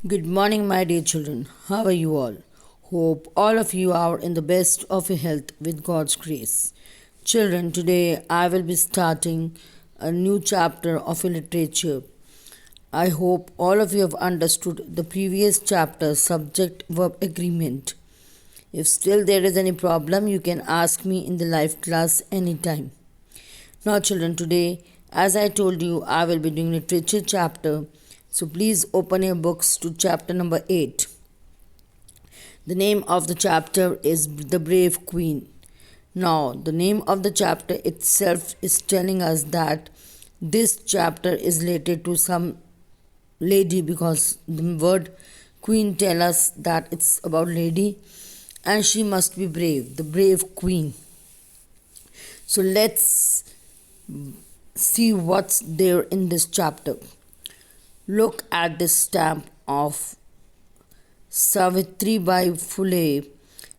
Good morning, my dear children. How are you all? Hope all of you are in the best of your health with God's grace. Children, today I will be starting a new chapter of literature. I hope all of you have understood the previous chapter subject verb agreement. If still there is any problem, you can ask me in the live class anytime. Now, children, today, as I told you, I will be doing literature chapter. So please open your books to chapter number 8. The name of the chapter is The Brave Queen. Now, the name of the chapter itself is telling us that this chapter is related to some lady, because the word queen tells us that it's about lady and she must be brave, the brave queen. So let's see what's there in this chapter. Look at this stamp of Savitribai Phule.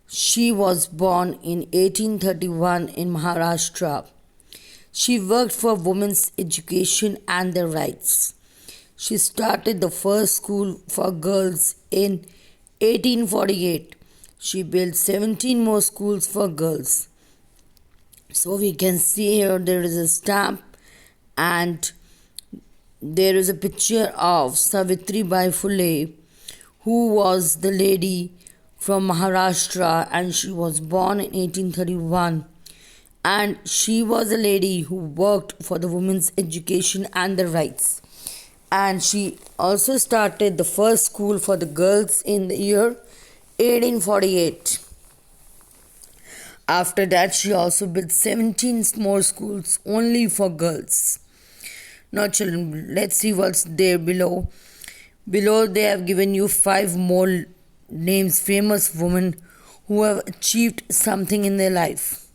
She was born in 1831 in Maharashtra. She worked for women's education and their rights. She started the first school for girls in 1848. She built 17 more schools for girls. So we can see here there is a stamp and there is a picture of Savitribai Phule, who was the lady from Maharashtra, and she was born in 1831. And she was a lady who worked for the women's education and their rights. And she also started the first school for the girls in the year 1848. After that, she also built 17 more schools only for girls. Now, children, let's see what's there below. Below, they have given you 5 more names, famous women who have achieved something in their life.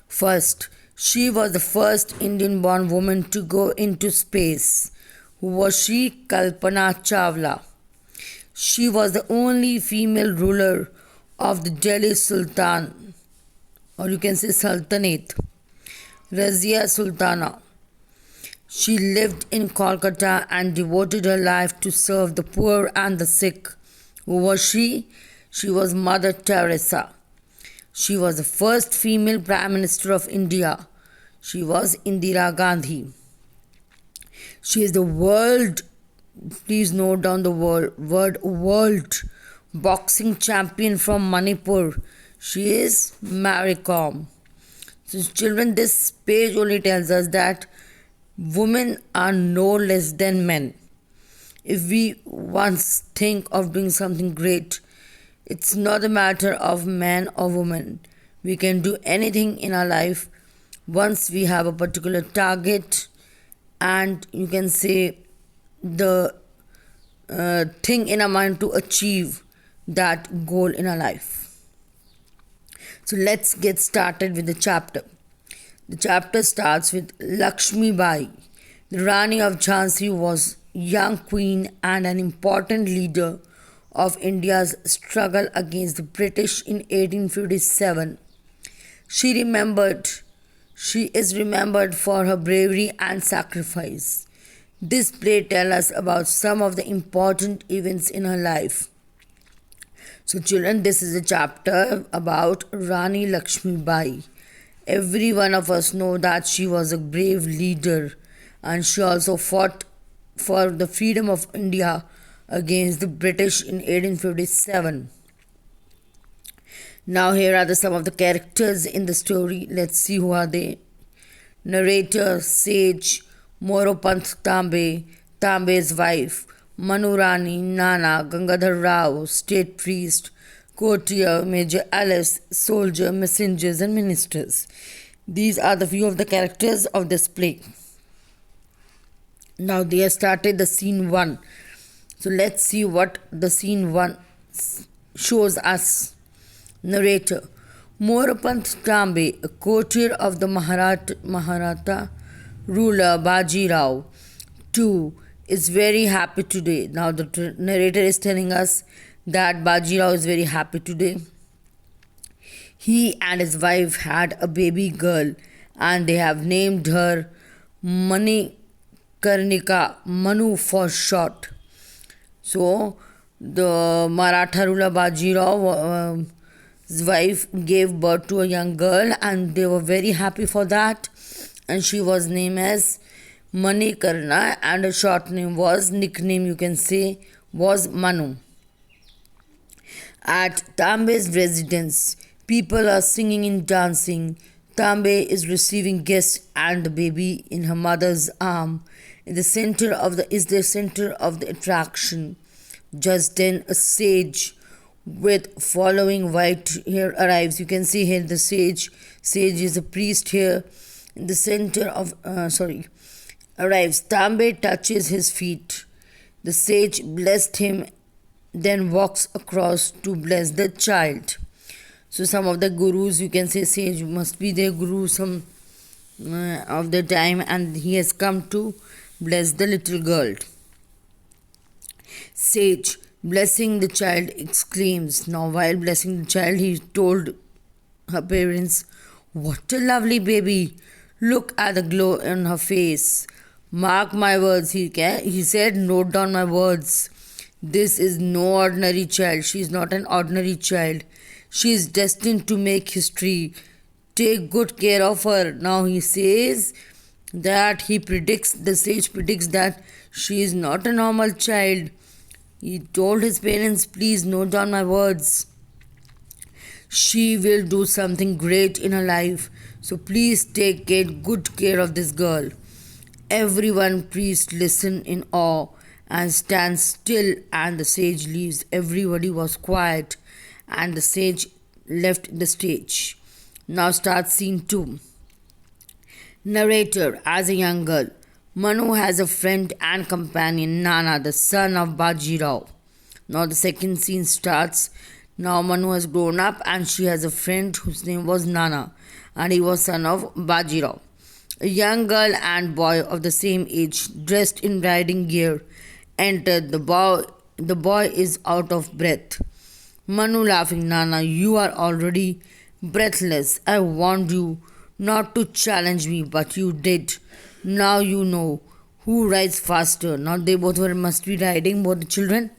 First, she was the first Indian born woman to go into space. Who was she? Kalpana Chawla. She was the only female ruler of the Delhi Sultan, or you can say Sultanate, Razia Sultana. She lived in Kolkata and devoted her life to serve the poor and the sick. Who was she? She was Mother Teresa. She was the first female Prime Minister of India. She was Indira Gandhi. She is the world, please note down the word world boxing champion from Manipur. She is Mary Kom. So children, this page only tells us that women are no less than men. If we once think of doing something great, it's not a matter of man or woman. We can do anything in our life once we have a particular target, and you can say the thing in our mind to achieve that goal in our life. So let's get started with the chapter. The chapter starts with Lakshmi Bai. The Rani of Jhansi was a young queen and an important leader of India's struggle against the British in 1857. She is remembered for her bravery and sacrifice. This play tells us about some of the important events in her life. So children, this is a chapter about Rani Lakshmi Bai. Every one of us know that she was a brave leader, and she also fought for the freedom of India against the British in 1857. Now here are some of the characters in the story. Let's see who are they. Narrator, sage, Moropant Tambe, Tambe's wife, Manurani, Nana, Gangadhar Rao, state priest, courtier, Major Alice, soldier, messengers and ministers. These are the few of the characters of this play. Now they have started the scene 1. So let's see what the scene 1 shows us. Narrator. Morapant Tambe, a courtier of the Maratha ruler Baji Rao II, is very happy today. Now the narrator is telling us that Baji Rao is very happy today. He and his wife had a baby girl and they have named her Manikarnika, Manu for short. So the Maratha ruler Bajirao, his wife gave birth to a young girl, and they were very happy for that. And she was named as Manikarna, and her short name was, nickname you can say, was Manu. At Tambe's residence, people are singing and dancing. Tambe is receiving guests and the baby in her mother's arm. In the center of the attraction. Just then a sage with following white hair arrives. You can see here the sage. Sage is a priest here. In the center of arrives. Tambe touches his feet. The sage blessed him, then walks across to bless the child. So some of the gurus, you can say sage must be their guru some of the time, and he has come to bless the little girl. Sage, blessing the child, exclaims. Now, while blessing the child, he told her parents, "What a lovely baby! Look at the glow in her face. Mark my words," he said, "note down my words. This is no ordinary child. She is not an ordinary child. She is destined to make history. Take good care of her." Now he says that the sage predicts that she is not a normal child. He told his parents, "Please note down my words. She will do something great in her life. So please take good care of this girl." Everyone priest listen in awe and stand still, and the sage leaves. Everybody was quiet and the sage left the stage. Now starts scene 2. Narrator as a young girl. Manu has a friend and companion, Nana, the son of Bajirao. Now the second scene starts. Now Manu has grown up and she has a friend whose name was Nana, and he was son of Bajirao. A young girl and boy of the same age, dressed in riding gear, entered. The boy is out of breath. Manu laughing, "Nana, you are already breathless. I warned you not to challenge me, but you did. Now you know who rides faster." Now they must be riding, both the children.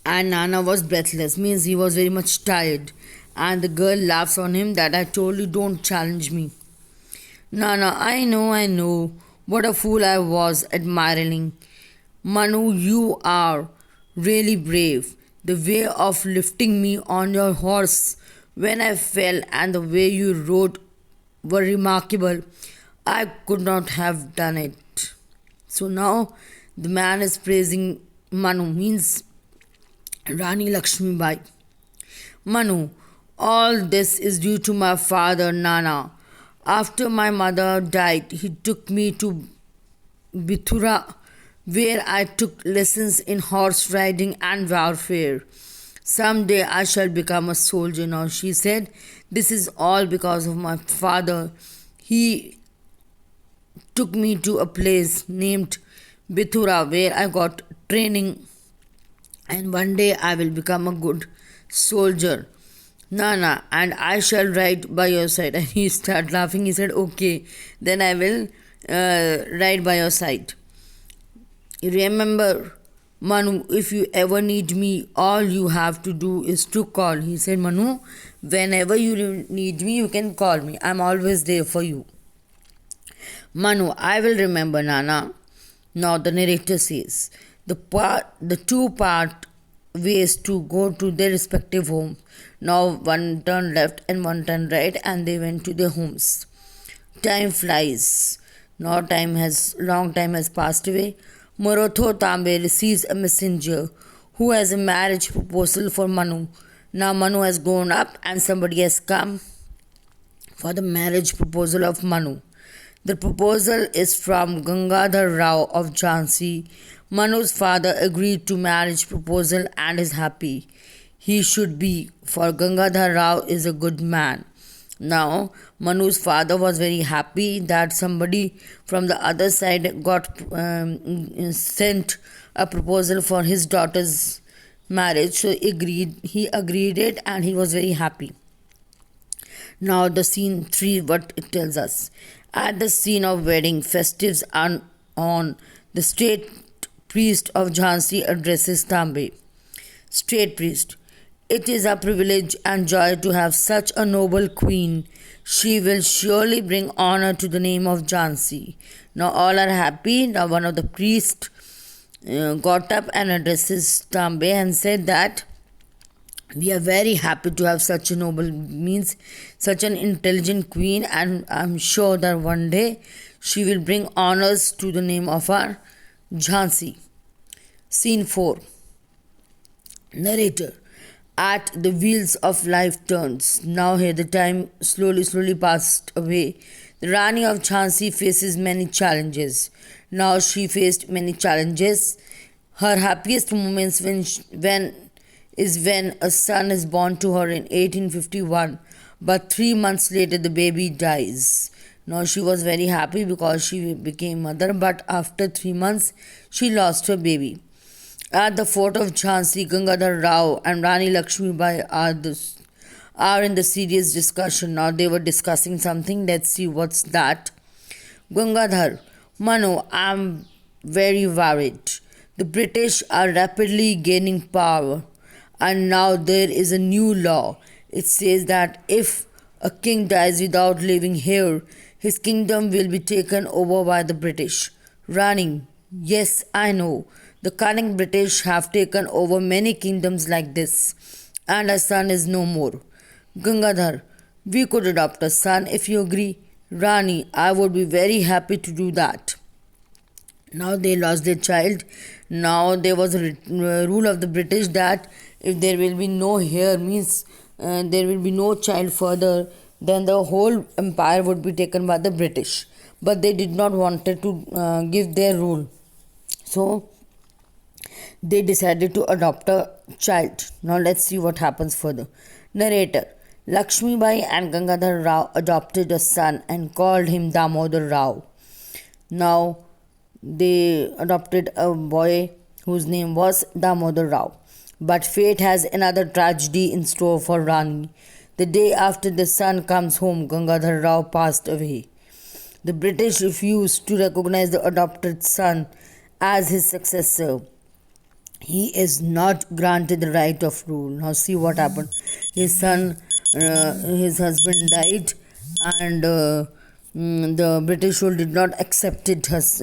And Nana was breathless, means he was very much tired. And the girl laughs on him that, "I told you don't challenge me." "Nana, I know. What a fool I was," admiring. "Manu, you are really brave. The way of lifting me on your horse when I fell and the way you rode were remarkable. I could not have done it." So now the man is praising Manu, means Rani Lakshmi Bai. "Manu, all this is due to my father Nana. After my mother died, he took me to Bithura, where I took lessons in horse riding and warfare. Someday I shall become a soldier." Now she said, "This is all because of my father. He took me to a place named Bithura, where I got training, and one day I will become a good soldier, Nana, and I shall ride by your side." And he started laughing. He said, "Okay, then I will ride by your side. Remember, Manu, if you ever need me, all you have to do is to call." He said, "Manu, whenever you need me, you can call me. I'm always there for you." "Manu, I will remember, Nana." Now the narrator says, the two part ways to go to their respective homes. Now one turned left and one turned right, and they went to their homes. Time flies. Now long time has passed away. Morotho Tambe receives a messenger who has a marriage proposal for Manu. Now Manu has grown up and somebody has come for the marriage proposal of Manu. The proposal is from Gangadhar Rao of Jhansi. Manu's father agreed to marriage proposal and is happy. He should be, for Gangadhar Rao is a good man. Now, Manu's father was very happy that somebody from the other side got sent a proposal for his daughter's marriage. So he agreed it, and he was very happy. Now the scene 3, what it tells us. At the scene of wedding, festives are on. The state priest of Jhansi addresses Tambe. State priest. It is a privilege and joy to have such a noble queen. She will surely bring honor to the name of Jhansi. Now all are happy. Now one of the priests got up and addresses Tambe and said that we are very happy to have such a noble, means such an intelligent queen, and I'm sure that one day she will bring honors to the name of our Jhansi. Scene 4. Narrator. At the wheels of life turns. Now here the time slowly passed away. The Rani of Jhansi faces many challenges. Now she faced many challenges. Her happiest moments when a son is born to her in 1851, but 3 months later the baby dies. Now she was very happy because she became mother, but after 3 months she lost her baby. At the fort of Jhansi, Gangadhar Rao and Rani Lakshmi Bai are in the serious discussion. Now they were discussing something. Let's see what's that. Gangadhar, Mano, I'm very worried. The British are rapidly gaining power, and now there is a new law. It says that if a king dies without leaving heir, his kingdom will be taken over by the British. Rani, yes, I know. The cunning British have taken over many kingdoms like this, and a son is no more. Gangadhar, we could adopt a son if you agree. Rani, I would be very happy to do that. Now they lost their child. Now there was a rule of the British that if there will be no heir, means there will be no child further, then the whole empire would be taken by the British. But they did not want to give their rule. So they decided to adopt a child. Now let's see what happens further. Narrator. Lakshmi Bai and Gangadhar Rao adopted a son and called him Damodar Rao. Now they adopted a boy whose name was Damodar Rao. But fate has another tragedy in store for Rani. The day after the son comes home, Gangadhar Rao passed away. The British refused to recognize the adopted son as his successor. He is not granted the right of rule. Now see what happened. His husband died, and the British rule did not accept his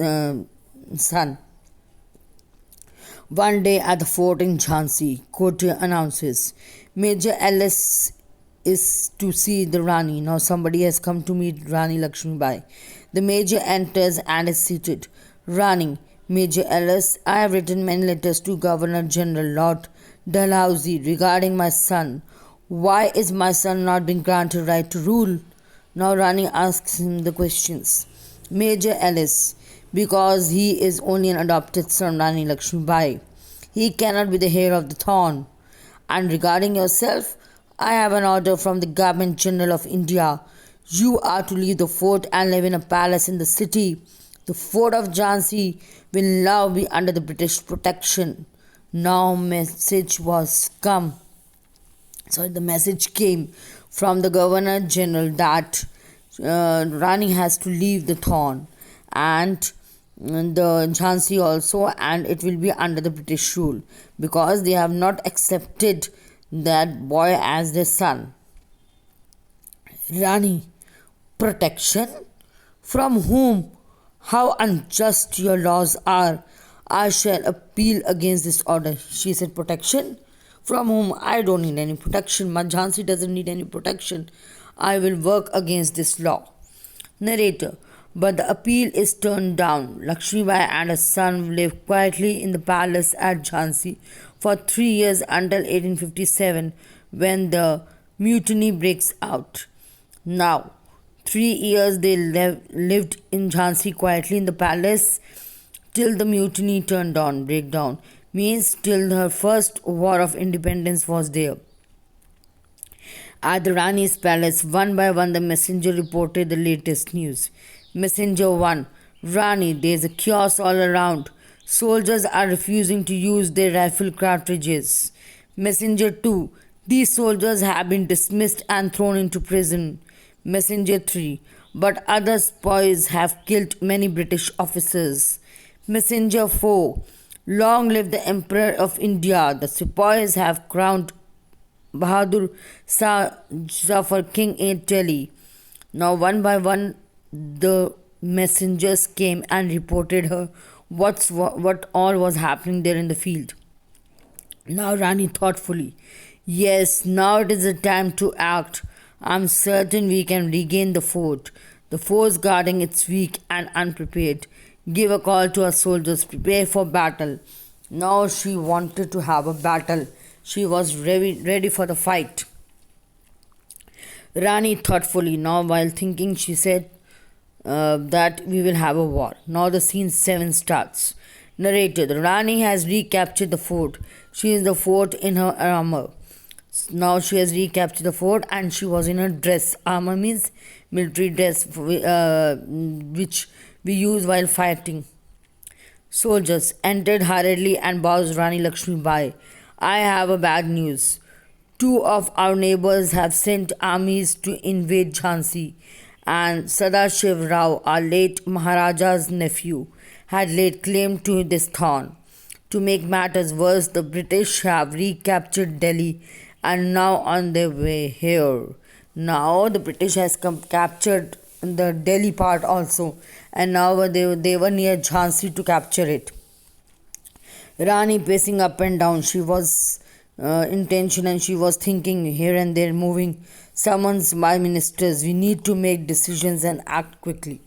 son. One day at the fort in Jhansi, courtier announces, Major Ellis is to see the Rani. Now somebody has come to meet Rani Lakshmi Bai. The major enters and is seated. Rani, Major Ellis, I have written many letters to Governor General Lord Dalhousie regarding my son. Why is my son not being granted right to rule? Now Rani asks him the questions. Major Ellis, because he is only an adopted son, Rani Lakshmi Bai. He cannot be the heir of the throne. And regarding yourself, I have an order from the Government General of India. You are to leave the fort and live in a palace in the city. The fort of Jhansi will now be under the British protection. Now the message came from the Governor General that Rani has to leave the throne and the Jhansi also, and it will be under the British rule because they have not accepted that boy as their son. Rani, protection? From whom? How unjust your laws are. I shall appeal against this order. She said, protection? From whom? I don't need any protection. My Jhansi doesn't need any protection. I will work against this law. Narrator. But the appeal is turned down. Lakshmi Bai and her son lived quietly in the palace at Jhansi for 3 years until 1857 when the mutiny breaks out. Now, 3 years they lived in Jhansi quietly in the palace till the mutiny breakdown. Means till her first war of independence was there. At the Rani's palace, one by one the messenger reported the latest news. Messenger 1. Rani, there is a chaos all around. Soldiers are refusing to use their rifle cartridges. Messenger 2. These soldiers have been dismissed and thrown into prison. Messenger 3. But other boys have killed many British officers. Messenger 4. Long live the Emperor of India. The sepoys have crowned Bahadur Shah Zafar king in Delhi. Now, one by one, the messengers came and reported her what all was happening there in the field. Now, Rani thoughtfully, yes, now it is the time to act. I'm certain we can regain the fort. The force guarding it's weak and unprepared. Give a call to our soldiers, prepare for battle. Now she wanted to have a battle. She was ready for the fight. Rani thoughtfully, now while thinking, she said that we will have a war. Now the scene 7 starts. Narrator: the Rani has recaptured the fort. She is in the fort in her armor. Now she has recaptured the fort and she was in her dress. Armor means military dress, which we use while fighting. Soldiers entered hurriedly and bowed Rani Lakshmi Bai. I have a bad news. Two of our neighbors have sent armies to invade Jhansi, and Sadashiv Rao, our late Maharaja's nephew, had laid claim to this throne. To make matters worse, the British have recaptured Delhi and now on their way here. Now the British has captured the Delhi part also, and now they were near Jhansi to capture it. Rani pacing up and down, she was in tension and she was thinking here and there, moving. Summons my ministers. We need to make decisions and act quickly.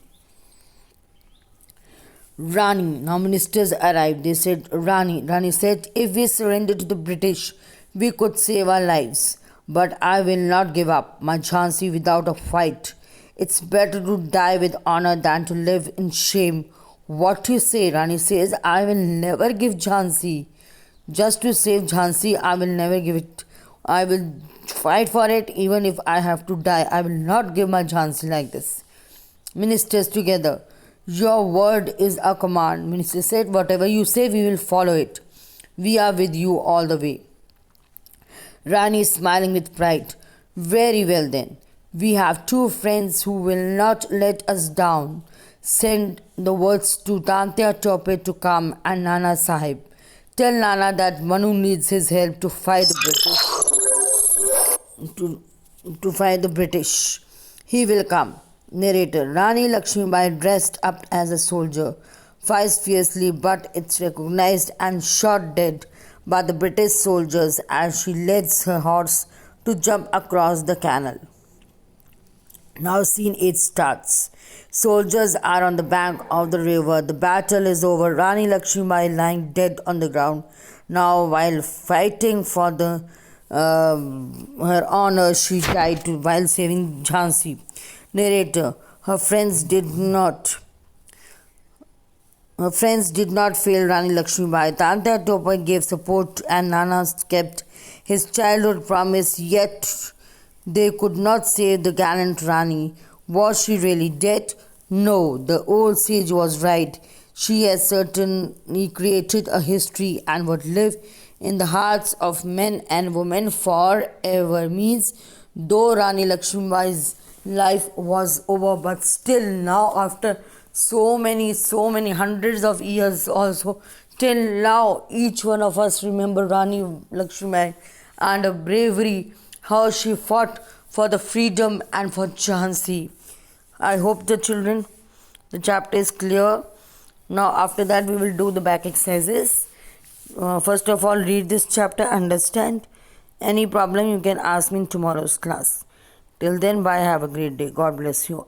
Rani, now ministers arrived. They said, Rani said, if we surrender to the British, we could save our lives. But I will not give up my Jhansi without a fight. It's better to die with honor than to live in shame. What do you say? Rani says, I will never give Jhansi. Just to save Jhansi, I will never give it. I will fight for it even if I have to die. I will not give my Jhansi like this. Ministers together. Your word is a command. Minister said, whatever you say, we will follow it. We are with you all the way. Rani is smiling with pride. Very well then. We have two friends who will not let us down. Send the words to Tantia Tope to come and Nana Sahib. Tell Nana that Manu needs his help to fight the British. To fight the British. He will come. Narrator: Rani Lakshmibai, dressed up as a soldier, fights fiercely, but it's recognized and shot dead by the British soldiers as she leads her horse to jump across the canal. Now scene 8 starts. Soldiers are on the bank of the river. The battle is over. Rani Lakshmibai lying dead on the ground. Now while fighting for her honor, she died while saving Jhansi. Narrator: Her friends did not fail Rani Lakshmibai. Tanta Topa gave support and Nana kept his childhood promise, yet they could not save the gallant Rani. Was she really dead? No, the old sage was right. She has certainly created a history and would live in the hearts of men and women forever. Means, though Rani Lakshmibai's life was over, but still now after so many hundreds of years also, till now each one of us remember Rani Lakshmibai and her bravery, how she fought for the freedom and for Jhansi. I hope the children, the chapter is clear. Now after that we will do the back exercises. First of all, read this chapter, understand. Any problem you can ask me in tomorrow's class. Till then, bye, have a great day. God bless you.